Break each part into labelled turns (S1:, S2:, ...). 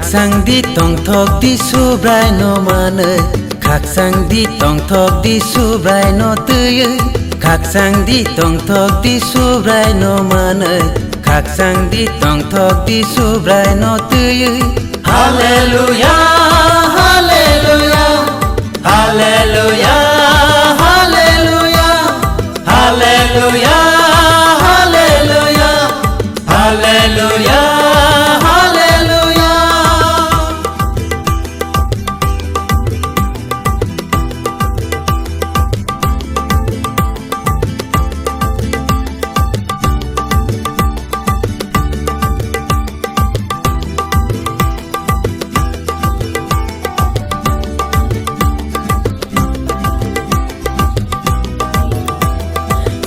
S1: sang di tong thok di subrai no mane khak sang di tong thok di subrai no tươi khak sang di tong thok di subrai no mane khak sang di tong thok di subrai no tươi hallelujah hallelujah hallelujah hallelujah hallelujah hallelujah hallelujah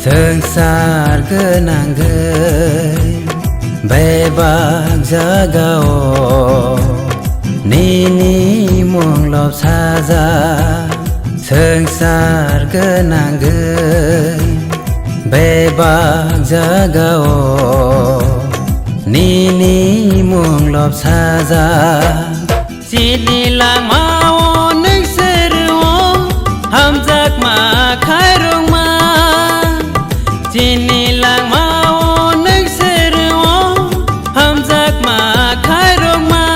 S1: Sengsar genanggeun bebak jagao nini mong lop saja sengsar genanggeun bebak jagao nini mong lop saja sinilang mau neng seruo hamjak ma khairong ma sinilang mau neng seruo hamjak ma khairong ma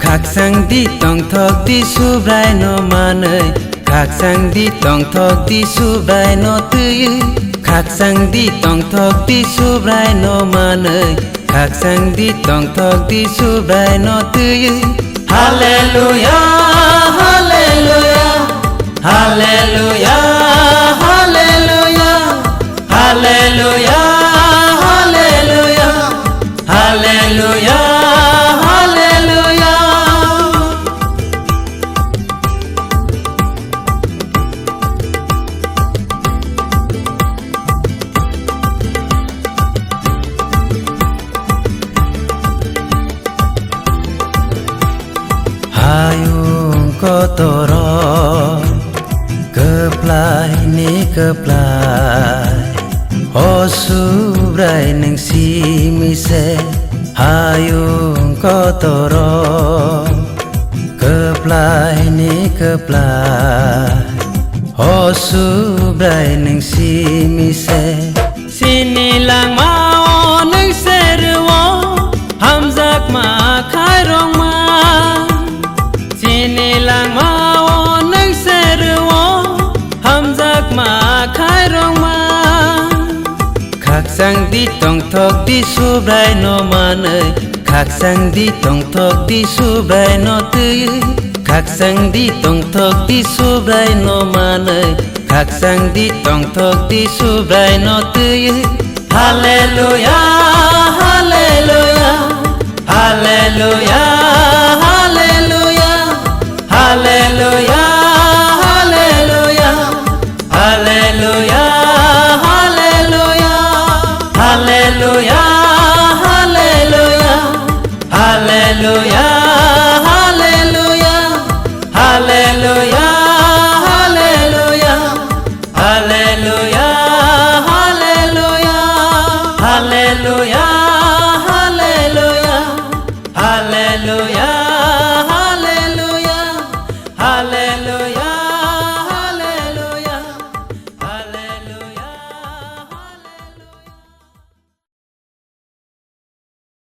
S1: khak sang di tong thok di subrai no mane khak sang di tong thok di subrai no tươi khak sang di tong thok di subrai no mane khak sang di tong thok di subrai no tươi hallelujah hallelujah hallelujah hallelujah hallelujah hallelujah hallelujah hallelujah hayung kotoro keplai ni keplai oh subrai neng si mise hayung kotoro keplai ni keplai oh subrai neng si mise sinilang mau neng seruo hamjak ma khairong ma sinilang mau neng seruo hamjak ma khairong ma khak sang di tong thok di subrai no mane khak sang di tong thok di subrai no tươi khak sang di tong thok di subrai no mane khak sang di tong thok di subrai no tươi hallelujah hallelujah hallelujah hallelujah hallelujah hallelujah hallelujah hallelujah hallelujah hallelujah hallelujah hallelujah hallelujah hallelujah hallelujah hallelujah